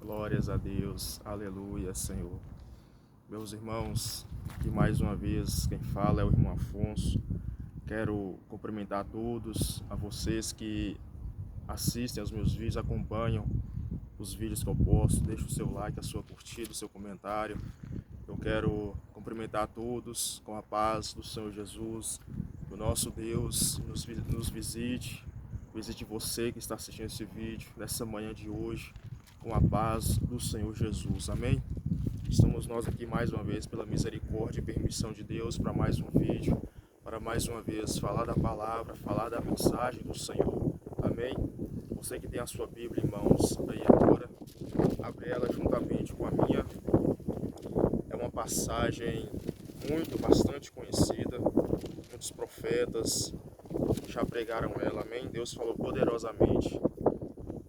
Glórias a Deus, aleluia, Senhor. Meus irmãos, aqui mais uma vez quem fala é o irmão Afonso. Quero cumprimentar a todos, a vocês que assistem aos meus vídeos, acompanham os vídeos que eu posto, deixa o seu like, a sua curtida, o seu comentário. Eu quero cumprimentar a todos com a paz do Senhor Jesus, que o nosso Deus nos visite você que está assistindo esse vídeo nessa manhã de hoje, com a paz do Senhor Jesus, amém? Estamos nós aqui mais uma vez pela misericórdia e permissão de Deus para mais um vídeo, para mais uma vez falar da palavra, falar da mensagem do Senhor, amém? Você que tem a sua Bíblia em mãos aí agora, abre ela juntamente com a minha. É uma passagem bastante conhecida, muitos profetas já pregaram ela, amém? Deus falou poderosamente.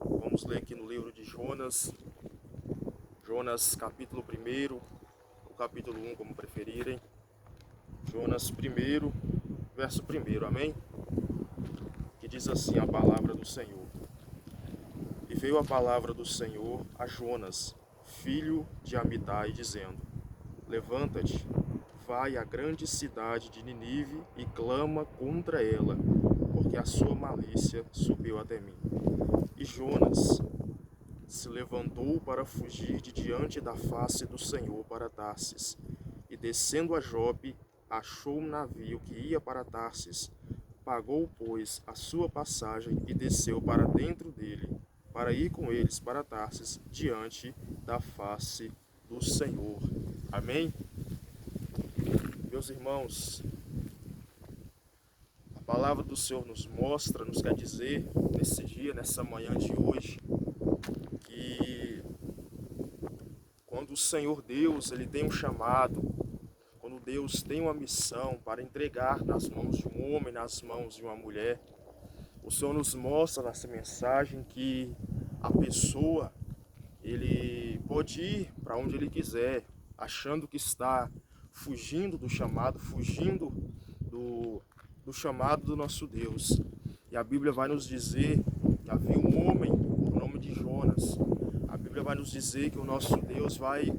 Vamos ler aqui no livro de Jonas capítulo 1, ou capítulo 1, como preferirem. Jonas 1, verso 1, amém? Que diz assim a palavra do Senhor. E veio a palavra do Senhor a Jonas, filho de Amitai, dizendo: Levanta-te, vai à grande cidade de Ninive e clama contra ela, porque a sua malícia subiu até mim. E Jonas se levantou para fugir de diante da face do Senhor para Tarsis, e descendo a Jope, achou um navio que ia para Tarsis. Pagou, pois, a sua passagem e desceu para dentro dele, para ir com eles para Tarsis, diante da face do Senhor. Amém? Meus irmãos, a palavra do Senhor nos mostra, nos quer dizer, nesse dia, nessa manhã de hoje, que quando o Senhor Deus ele tem um chamado, quando Deus tem uma missão para entregar nas mãos de um homem, nas mãos de uma mulher, o Senhor nos mostra nessa mensagem que a pessoa ele pode ir para onde ele quiser, achando que está fugindo do chamado, fugindo do chamado do nosso Deus. E a Bíblia vai nos dizer que havia um homem por nome de Jonas. A Bíblia vai nos dizer que o nosso Deus vai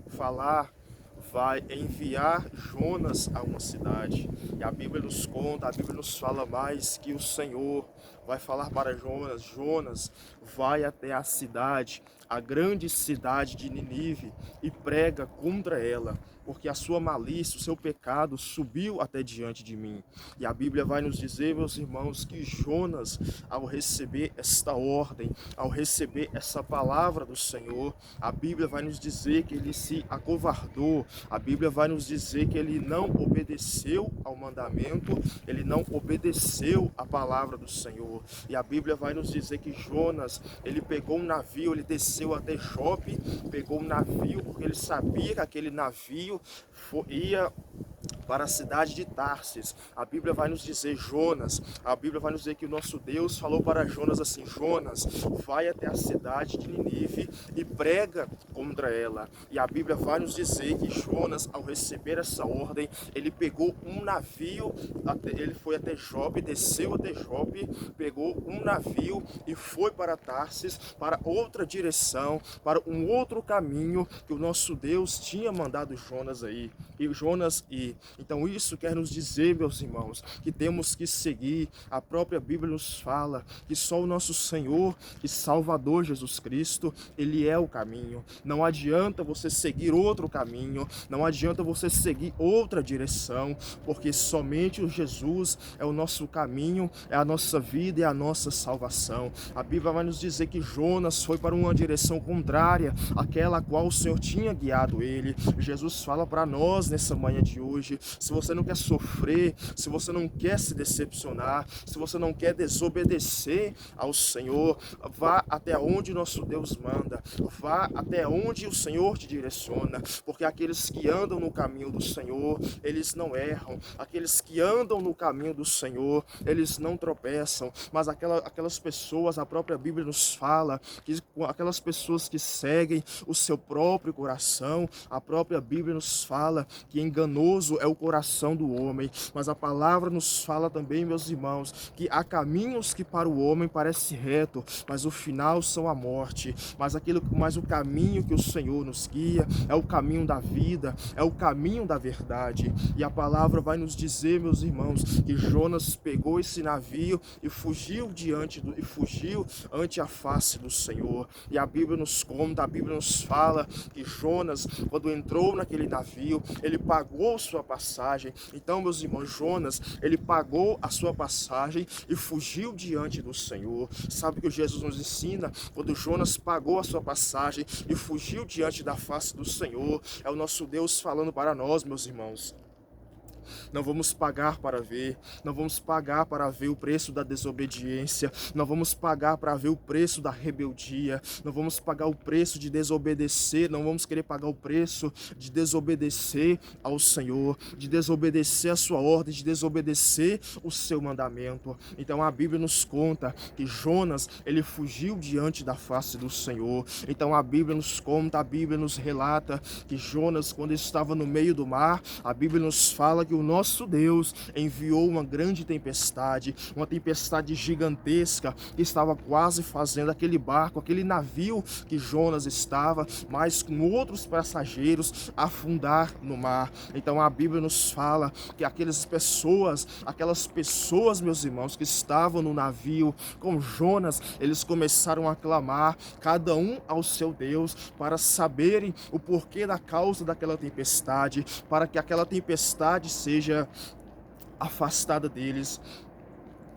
enviar Jonas a uma cidade. E a Bíblia nos conta, a Bíblia nos fala mais que o Senhor vai falar para Jonas: Jonas, vai até a cidade, a grande cidade de Ninive, e prega contra ela, porque a sua malícia, o seu pecado subiu até diante de mim. E a Bíblia vai nos dizer, meus irmãos, que Jonas, ao receber esta ordem, ao receber essa palavra do Senhor, a Bíblia vai nos dizer que ele se acovardou, a Bíblia vai nos dizer que ele não obedeceu ao mandamento, ele não obedeceu à palavra do Senhor. E a Bíblia vai nos dizer que Jonas, ele pegou um navio, ele desceu até Jope, pegou um navio, porque ele sabia que aquele navio ia para a cidade de Tarsis. A Bíblia vai nos dizer a Bíblia vai nos dizer que o nosso Deus falou para Jonas assim: Jonas, vai até a cidade de Ninive e prega contra ela. E a Bíblia vai nos dizer que Jonas, ao receber essa ordem, ele pegou um navio, ele foi até Jope, desceu até Jope, pegou um navio e foi para Tarsis, para outra direção, para um outro caminho que o nosso Deus tinha mandado Jonas ir. Então isso quer nos dizer, meus irmãos, que temos que seguir. A própria Bíblia nos fala que só o nosso Senhor e Salvador Jesus Cristo, ele é o caminho. Não adianta você seguir outro caminho, não adianta você seguir outra direção, porque somente o Jesus é o nosso caminho, é a nossa vida e a nossa salvação. A Bíblia vai nos dizer que Jonas foi para uma direção contrária àquela a qual o Senhor tinha guiado ele. Jesus fala para nós nessa manhã de hoje: se você não quer sofrer, se você não quer se decepcionar, se você não quer desobedecer ao Senhor, vá até onde nosso Deus manda, vá até onde o Senhor te direciona, porque aqueles que andam no caminho do Senhor, eles não erram, aqueles que andam no caminho do Senhor, eles não tropeçam. Mas aquelas pessoas, a própria Bíblia nos fala que aquelas pessoas que seguem o seu próprio coração, a própria Bíblia nos fala que enganoso é o coração do homem, mas a palavra nos fala também, meus irmãos, que há caminhos que para o homem parece reto, mas o final são a morte. Mas o caminho que o Senhor nos guia é o caminho da vida, é o caminho da verdade. E a palavra vai nos dizer, meus irmãos, que Jonas pegou esse navio e fugiu ante a face do Senhor. E a Bíblia nos conta, a Bíblia nos fala que Jonas, quando entrou naquele navio, ele pagou sua passagem. Então, meus irmãos, Jonas, ele pagou a sua passagem e fugiu diante do Senhor. Sabe o que Jesus nos ensina? Quando Jonas pagou a sua passagem e fugiu diante da face do Senhor, é o nosso Deus falando para nós, meus irmãos. Não vamos pagar para ver, não vamos pagar para ver o preço da desobediência, não vamos pagar para ver o preço da rebeldia, não vamos pagar o preço de desobedecer, não vamos querer pagar o preço de desobedecer ao Senhor, de desobedecer a sua ordem, de desobedecer o seu mandamento. Então a Bíblia nos conta que Jonas, ele fugiu diante da face do Senhor. Então a Bíblia nos conta, a Bíblia nos relata que Jonas, quando estava no meio do mar, a Bíblia nos fala que o nosso Deus enviou uma grande tempestade, uma tempestade gigantesca que estava quase fazendo aquele barco, aquele navio que Jonas estava, mas com outros passageiros, afundar no mar. Então a Bíblia nos fala que aquelas pessoas, meus irmãos, que estavam no navio com Jonas, eles começaram a clamar, cada um ao seu Deus, para saberem o porquê da causa daquela tempestade, para que aquela tempestade seja afastada deles.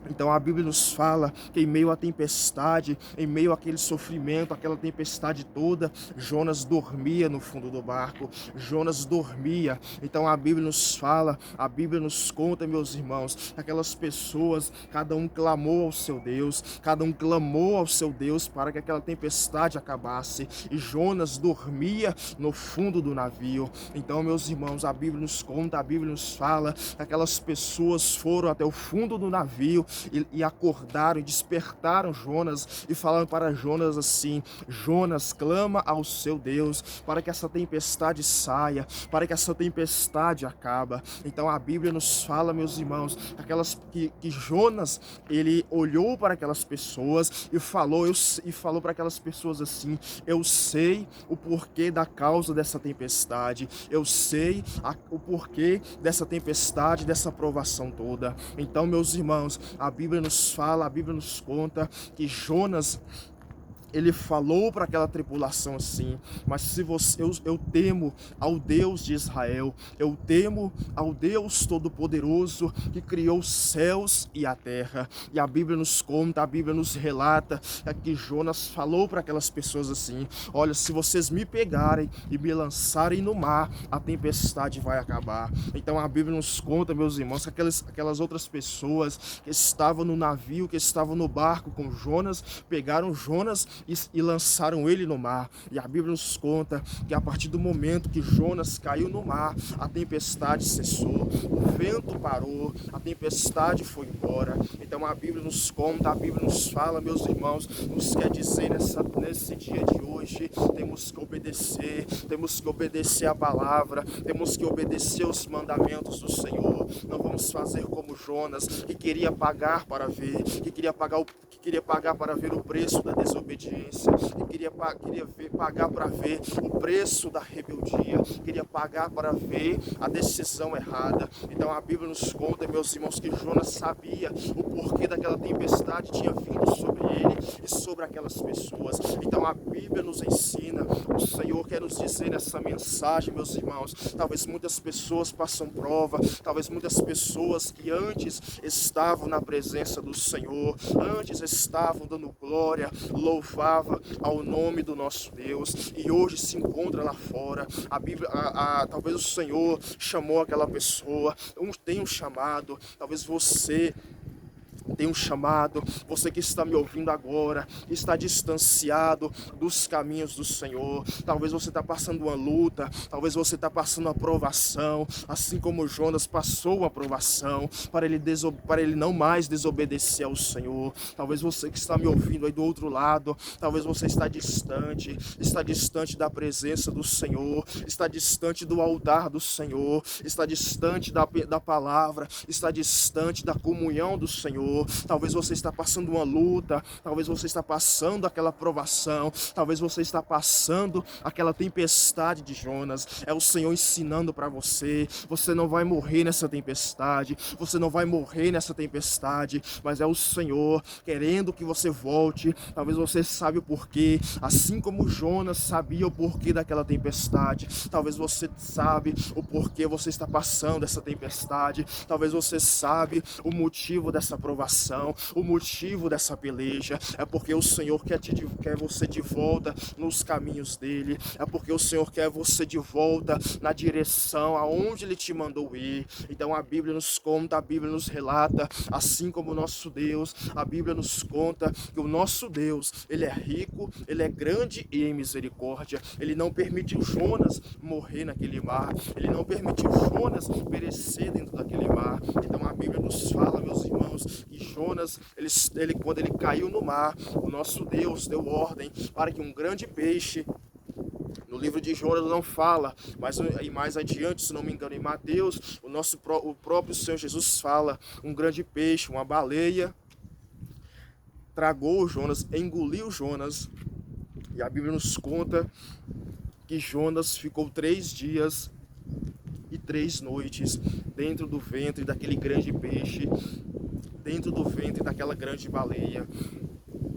Então a Bíblia nos fala que em meio à tempestade, em meio àquele sofrimento, aquela tempestade toda, Jonas dormia no fundo do barco, Jonas dormia. Então a Bíblia nos fala, a Bíblia nos conta, meus irmãos, aquelas pessoas, cada um clamou ao seu Deus, cada um clamou ao seu Deus para que aquela tempestade acabasse, e Jonas dormia no fundo do navio. Então, meus irmãos, a Bíblia nos conta, a Bíblia nos fala que aquelas pessoas foram até o fundo do navio e acordaram e despertaram Jonas e falaram para Jonas assim: Jonas, clama ao seu Deus para que essa tempestade saia, para que essa tempestade acabe. Então a Bíblia nos fala, meus irmãos, que Jonas, ele olhou para aquelas pessoas e falou para aquelas pessoas assim: eu sei o porquê da causa dessa tempestade, eu sei o porquê dessa tempestade, dessa provação toda. Então, meus irmãos, a Bíblia nos fala, a Bíblia nos conta que Jonas, ele falou para aquela tripulação assim: mas se eu temo ao Deus de Israel, eu temo ao Deus Todo-Poderoso que criou os céus e a terra. E a Bíblia nos conta, a Bíblia nos relata que Jonas falou para aquelas pessoas assim: olha, se vocês me pegarem e me lançarem no mar, a tempestade vai acabar. Então a Bíblia nos conta, meus irmãos, que aquelas outras pessoas que estavam no navio, que estavam no barco com Jonas, pegaram Jonas e lançaram ele no mar. E a Bíblia nos conta que a partir do momento que Jonas caiu no mar, a tempestade cessou, o vento parou, a tempestade foi embora. Então a Bíblia nos conta, a Bíblia nos fala, meus irmãos, nos quer dizer nesse dia de hoje, temos que obedecer a palavra, temos que obedecer os mandamentos do Senhor. Não vamos fazer como Jonas, que queria pagar para ver, que queria pagar para ver o preço da desobediência, que queria pagar para ver o preço da rebeldia, queria pagar para ver a decisão errada. Então a Bíblia nos conta, meus irmãos, que Jonas sabia o porquê daquela tempestade tinha vindo sobre ele e sobre aquelas pessoas. Então a Bíblia nos ensina, o Senhor quer nos dizer nessa mensagem, meus irmãos, talvez muitas pessoas passam prova, talvez muitas pessoas que antes estavam na presença do Senhor, antes estavam dando glória, louvava ao nome do nosso Deus, e hoje se encontra lá fora. A Bíblia, talvez o Senhor chamou aquela pessoa, tem um chamado, talvez você tem um chamado. Você que está me ouvindo agora, está distanciado dos caminhos do Senhor. Talvez você está passando uma luta, talvez você está passando uma provação, assim como Jonas passou uma provação, para ele não mais desobedecer ao Senhor. Talvez você que está me ouvindo aí do outro lado, talvez você está distante da presença do Senhor, está distante do altar do Senhor, está distante da palavra, está distante da comunhão do Senhor. Talvez você está passando uma luta, talvez você está passando aquela provação, talvez você está passando aquela tempestade de Jonas. É o Senhor ensinando para você: você não vai morrer nessa tempestade, você não vai morrer nessa tempestade, mas é o Senhor querendo que você volte. Talvez você sabe o porquê, assim como Jonas sabia o porquê daquela tempestade. Talvez você sabe o porquê você está passando essa tempestade, talvez você sabe o motivo dessa provação, o motivo dessa peleja. É porque o Senhor quer você de volta nos caminhos dele, é porque o Senhor quer você de volta na direção aonde ele te mandou ir. Então a Bíblia nos conta, a Bíblia nos relata, assim como o nosso Deus, a Bíblia nos conta que o nosso Deus, ele é rico, ele é grande e em misericórdia. Ele não permitiu Jonas morrer naquele mar, ele não permitiu Jonas perecer dentro daquele mar. Então a Bíblia nos fala, meus irmãos, que Jonas, quando ele caiu no mar, o nosso Deus deu ordem para que um grande peixe, no livro de Jonas não fala, mas mais adiante, se não me engano, em Mateus, o próprio Senhor Jesus fala: um grande peixe, uma baleia, tragou Jonas, engoliu Jonas. E a Bíblia nos conta que Jonas ficou 3 dias e 3 noites dentro do ventre daquele grande peixe, dentro do ventre daquela grande baleia.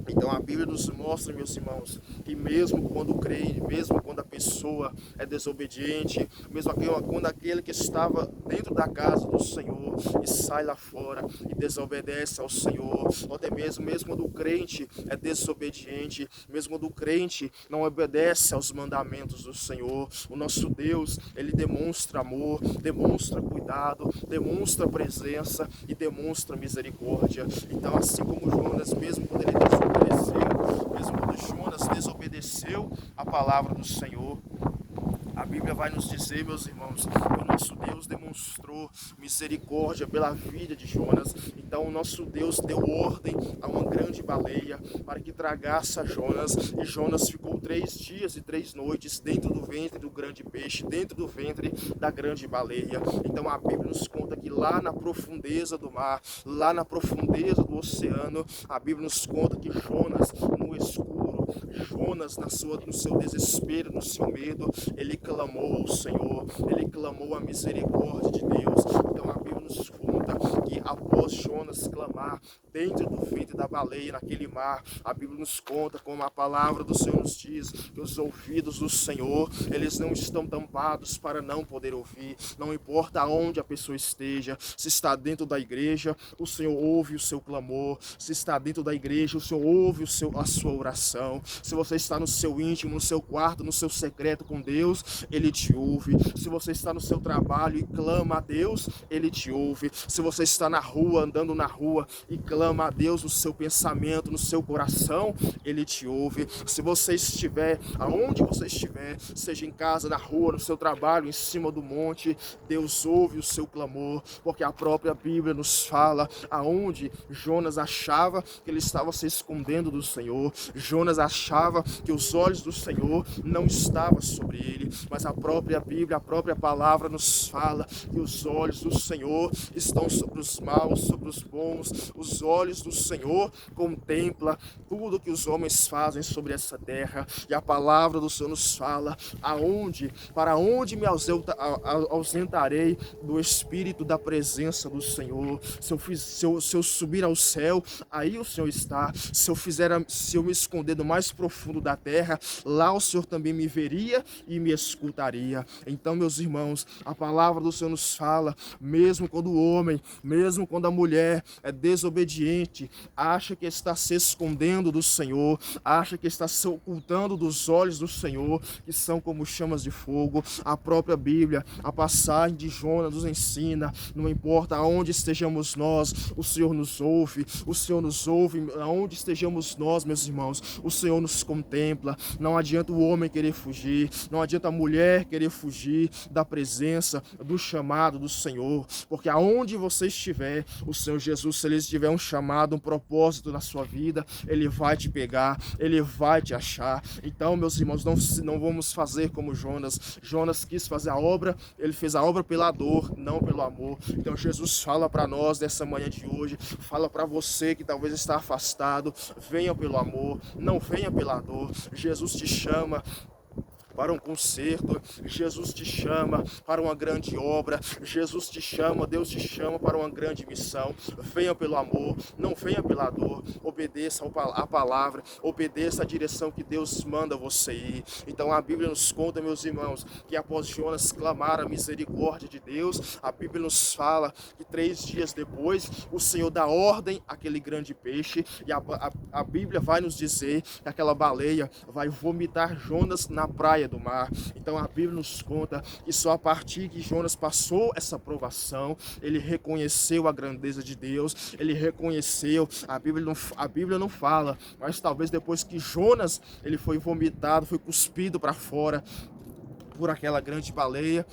Então a Bíblia nos mostra, meus irmãos, que mesmo quando crê, mesmo quando a pessoa é desobediente, mesmo quando aquele que estava dentro da casa do Senhor e sai lá fora e desobedece ao Senhor, ou até mesmo quando o crente é desobediente, mesmo quando o crente não obedece aos mandamentos do Senhor, o nosso Deus, ele demonstra amor, demonstra cuidado, demonstra presença e demonstra misericórdia. Então, assim como Jonas, mesmo quando ele mesmo quando Jonas desobedeceu a palavra do Senhor, a Bíblia vai nos dizer, meus irmãos, que o nosso Deus demonstrou misericórdia pela vida de Jonas. Então o nosso Deus deu ordem a uma grande baleia para que tragasse a Jonas. E Jonas ficou 3 dias e 3 noites dentro do ventre do grande peixe, dentro do ventre da grande baleia. Então a Bíblia nos conta que lá na profundeza do mar, lá na profundeza do oceano, a Bíblia nos conta que Jonas, no escuro, Jonas, no seu desespero, no seu medo, ele clamou ao Senhor, ele clamou a misericórdia de Deus. Então a Bíblia nos conta que após Jonas clamar dentro do ventre da baleia, naquele mar, a Bíblia nos conta, como a palavra do Senhor nos diz, que os ouvidos do Senhor, eles não estão tampados para não poder ouvir. Não importa aonde a pessoa esteja, se está dentro da igreja, o Senhor ouve o seu clamor. Se está dentro da igreja, o Senhor ouve a sua oração. Se você está no seu íntimo, no seu quarto, no seu secreto com Deus, ele te ouve. Se você está no seu trabalho e clama a Deus, ele te ouve. Se você está na rua, andando na rua e clama a Deus no seu pensamento, no seu coração, ele te ouve. Se você estiver aonde você estiver, seja em casa, na rua, no seu trabalho, em cima do monte, Deus ouve o seu clamor, porque a própria Bíblia nos fala aonde Jonas achava que ele estava se escondendo do Senhor. Jonas achava que os olhos do Senhor não estavam sobre ele, mas a própria Bíblia, a própria palavra nos fala que os olhos do Senhor estão sobre os maus, sobre os bons. Os olhos do Senhor contemplam tudo que os homens fazem sobre essa terra, e a palavra do Senhor nos fala para onde me ausentarei do Espírito da presença do Senhor. Se eu subir ao céu, aí o Senhor está. Se eu me esconder no mais profundo da terra, lá o Senhor também me veria e me escutaria. Então, meus irmãos, a palavra do Senhor nos fala, mesmo quando o homem, mesmo quando a mulher é desobediente, acha que está se escondendo do Senhor, acha que está se ocultando dos olhos do Senhor, que são como chamas de fogo, a própria Bíblia, a passagem de Jonas nos ensina, não importa aonde estejamos nós, o Senhor nos ouve, aonde estejamos nós, meus irmãos, o Senhor nos contempla. Não adianta o homem querer fugir, não adianta a mulher querer fugir da presença, do chamado do Senhor, porque aonde você estiver, o Senhor Jesus, se Ele tiver um chamado, um propósito na sua vida, Ele vai te pegar, Ele vai te achar. Então, meus irmãos, não vamos fazer como Jonas. Jonas quis fazer a obra, ele fez a obra pela dor, não pelo amor. Então, Jesus fala para nós nessa manhã de hoje, fala para você que talvez está afastado, venha pelo amor, não venha pela dor. Jesus te chama para um concerto, Jesus te chama para uma grande obra, Jesus te chama, Deus te chama para uma grande missão. Venha pelo amor, não venha pela dor, obedeça a palavra, obedeça a direção que Deus manda você ir. Então a Bíblia nos conta, meus irmãos, que após Jonas clamar a misericórdia de Deus, a Bíblia nos fala que 3 dias depois o Senhor dá ordem àquele grande peixe, e a Bíblia vai nos dizer que aquela baleia vai vomitar Jonas na praia do mar. Então a Bíblia nos conta que só a partir que Jonas passou essa provação, ele reconheceu a grandeza de Deus, ele reconheceu, a Bíblia não fala, mas talvez depois que Jonas ele foi vomitado, foi cuspido para fora por aquela grande baleia,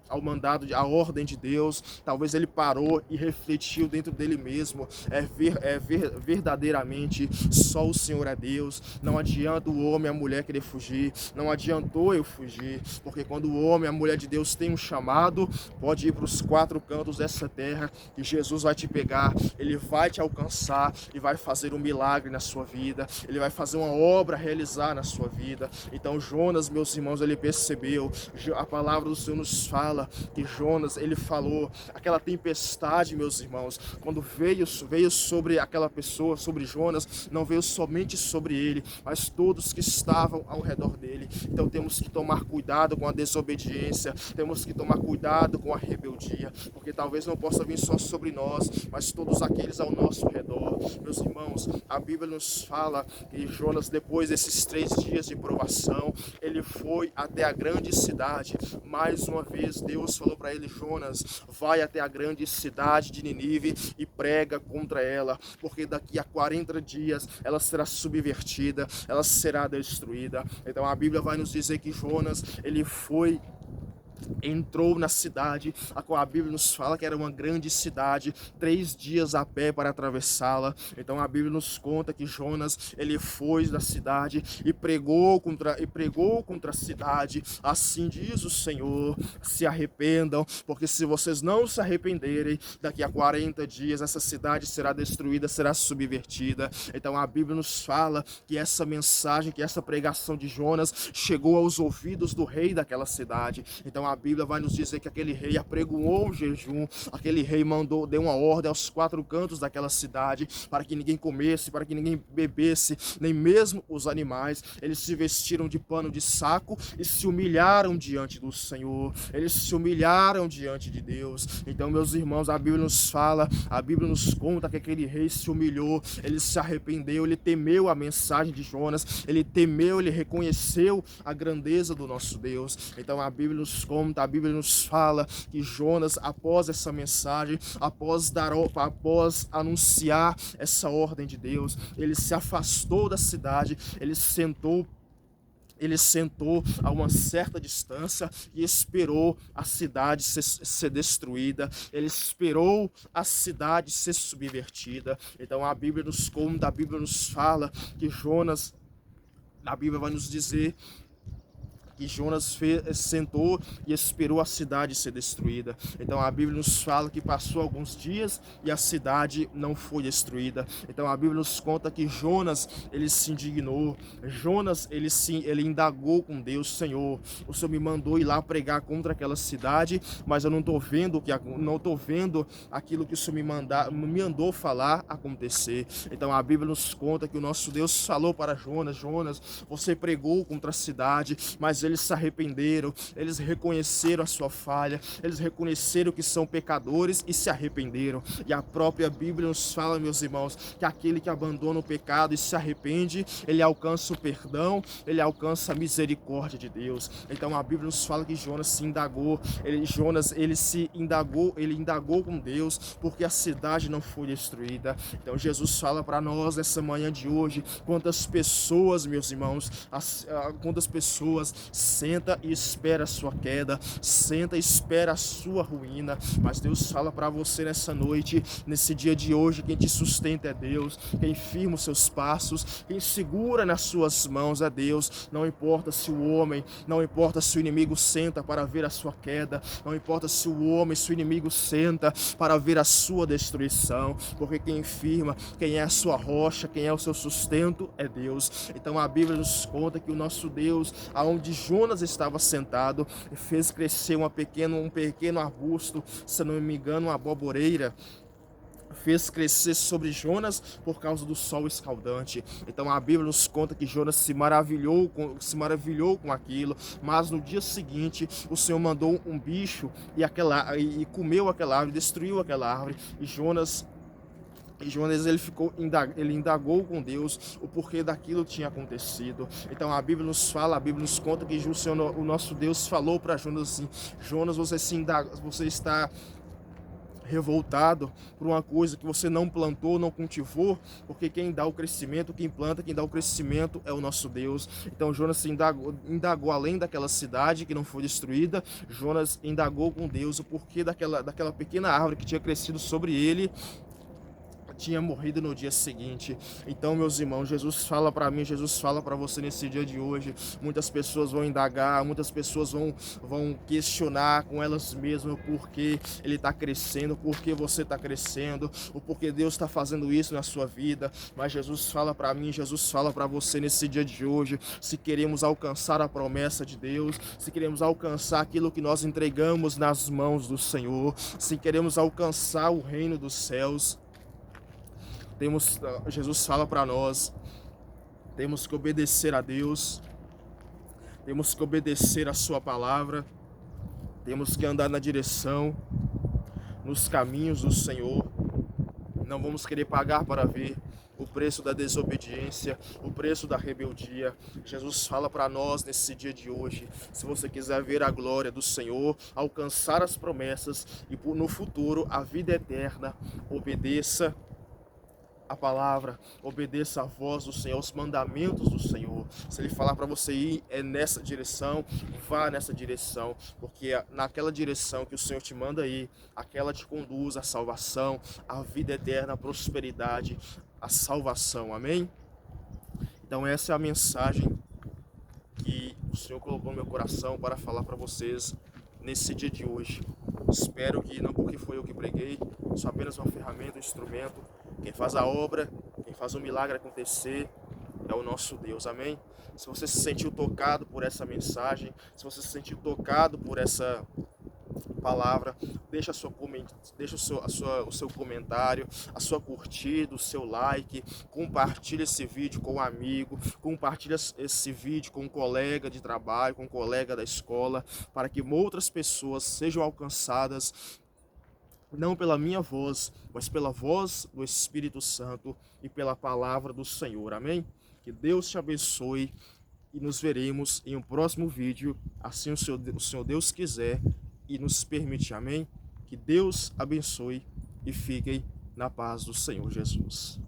ao mandado, a ordem de Deus, talvez ele parou e refletiu dentro dele mesmo, verdadeiramente só o Senhor é Deus. Não adianta o homem e a mulher querer fugir, não adiantou eu fugir, porque quando o homem e a mulher de Deus tem um chamado, pode ir para os 4 cantos dessa terra, e Jesus vai te pegar, ele vai te alcançar e vai fazer um milagre na sua vida, ele vai fazer uma obra realizar na sua vida. Então Jonas, meus irmãos, ele percebeu, a palavra do Senhor nos fala que Jonas, ele falou, aquela tempestade, meus irmãos, quando veio sobre aquela pessoa, sobre Jonas, não veio somente sobre ele, mas todos que estavam ao redor dele. Então temos que tomar cuidado com a desobediência, temos que tomar cuidado com a rebeldia, porque talvez não possa vir só sobre nós, mas todos aqueles ao nosso redor. Meus irmãos, a Bíblia nos fala que Jonas, depois desses 3 dias de provação, ele foi até a grande cidade. Mais uma vez Deus falou para ele: Jonas, vai até a grande cidade de Nínive e prega contra ela, porque daqui a 40 dias ela será subvertida, ela será destruída. Então a Bíblia vai nos dizer que Jonas, ele entrou na cidade, a qual a Bíblia nos fala que era uma grande cidade, 3 dias a pé para atravessá-la. Então a Bíblia nos conta que Jonas, ele foi da cidade e pregou contra a cidade. Assim diz o Senhor: se arrependam, porque se vocês não se arrependerem, daqui a 40 dias essa cidade será destruída, será subvertida. Então a Bíblia nos fala que essa mensagem, que essa pregação de Jonas chegou aos ouvidos do rei daquela cidade. Então a Bíblia vai nos dizer que aquele rei apregoou o jejum, aquele rei deu uma ordem aos 4 cantos daquela cidade, para que ninguém comesse, para que ninguém bebesse, nem mesmo os animais. Eles se vestiram de pano de saco e se humilharam diante do Senhor, eles se humilharam diante de Deus. Então, meus irmãos, a Bíblia nos fala, a Bíblia nos conta que aquele rei se humilhou, ele se arrependeu, ele temeu a mensagem de Jonas, ele temeu, ele reconheceu a grandeza do nosso Deus. Então a Bíblia nos conta, a Bíblia nos fala que Jonas, após essa mensagem, após anunciar essa ordem de Deus, ele se afastou da cidade, ele sentou a uma certa distância e esperou a cidade ser destruída, ele esperou a cidade ser subvertida. Então a Bíblia nos conta, a Bíblia nos fala que Jonas, a Bíblia vai nos dizer que Jonas sentou e esperou a cidade ser destruída. Então a Bíblia nos fala que passou alguns dias e a cidade não foi destruída. Então a Bíblia nos conta que Jonas, ele se indignou. Jonas, ele indagou com Deus: Senhor, o Senhor me mandou ir lá pregar contra aquela cidade, mas eu não estou vendo aquilo que o Senhor me mandou falar acontecer. Então a Bíblia nos conta que o nosso Deus falou para Jonas: Jonas, você pregou contra a cidade, mas eles se arrependeram, eles reconheceram a sua falha, eles reconheceram que são pecadores e se arrependeram. E a própria Bíblia nos fala, meus irmãos, que aquele que abandona o pecado e se arrepende, ele alcança o perdão, ele alcança a misericórdia de Deus. Então a Bíblia nos fala que Jonas se indagou, ele indagou com Deus, porque a cidade não foi destruída. Então Jesus fala para nós nessa manhã de hoje: quantas pessoas, meus irmãos, quantas pessoas senta e espera a sua queda, senta e espera a sua ruína, mas Deus fala para você nessa noite, nesse dia de hoje: quem te sustenta é Deus, quem firma os seus passos, quem segura nas suas mãos é Deus. Não importa se o homem, não importa se o inimigo senta para ver a sua queda, não importa se o homem, se o inimigo senta para ver a sua destruição, porque quem firma, quem é a sua rocha, quem é o seu sustento é Deus. Então a Bíblia nos conta que o nosso Deus, aonde Jonas estava sentado, fez crescer um pequeno arbusto, se não me engano, uma aboboreira, fez crescer sobre Jonas por causa do sol escaldante. Então a Bíblia nos conta que Jonas se maravilhou com aquilo, mas no dia seguinte o Senhor mandou um bicho e comeu aquela árvore, destruiu aquela árvore, e Jonas ele indagou com Deus o porquê daquilo tinha acontecido. Então a Bíblia nos conta que o nosso Deus falou para Jonas assim: Jonas, você está revoltado por uma coisa que você não plantou, não cultivou, porque quem dá o crescimento, quem planta, quem dá o crescimento é o nosso Deus. Então Jonas se indagou além daquela cidade que não foi destruída. Jonas indagou com Deus o porquê daquela pequena árvore que tinha crescido sobre ele tinha morrido no dia seguinte. Então, meus irmãos, Jesus fala para mim, Jesus fala para você nesse dia de hoje. Muitas pessoas vão indagar, muitas pessoas vão questionar com elas mesmas o porquê ele está crescendo, o porquê você está crescendo, o porquê Deus está fazendo isso na sua vida. Mas Jesus fala para mim, Jesus fala para você nesse dia de hoje: se queremos alcançar a promessa de Deus, se queremos alcançar aquilo que nós entregamos nas mãos do Senhor, se queremos alcançar o reino dos céus, Jesus fala para nós, temos que obedecer a Deus, temos que obedecer a sua palavra, temos que andar na direção, nos caminhos do Senhor. Não vamos querer pagar para ver o preço da desobediência, o preço da rebeldia. Jesus fala para nós nesse dia de hoje: se você quiser ver a glória do Senhor, alcançar as promessas e no futuro a vida eterna, obedeça a palavra, obedeça a voz do Senhor, os mandamentos do Senhor. Se Ele falar para você ir nessa direção, vá nessa direção, porque naquela direção que o Senhor te manda ir, aquela te conduz à salvação, à vida eterna, à prosperidade, à salvação. Amém? Então essa é a mensagem que o Senhor colocou no meu coração para falar para vocês nesse dia de hoje. Espero que não porque foi eu que preguei, sou apenas uma ferramenta, um instrumento. Quem faz a obra, quem faz o milagre acontecer é o nosso Deus, amém? Se você se sentiu tocado por essa mensagem, se você se sentiu tocado por essa palavra, deixa o seu comentário, a sua curtida, o seu like, compartilha esse vídeo com um amigo, compartilha esse vídeo com um colega de trabalho, com um colega da escola, para que outras pessoas sejam alcançadas, não pela minha voz, mas pela voz do Espírito Santo e pela palavra do Senhor, amém? Que Deus te abençoe e nos veremos em um próximo vídeo, assim o Senhor Deus quiser e nos permitir, amém? Que Deus abençoe e fiquem na paz do Senhor Jesus.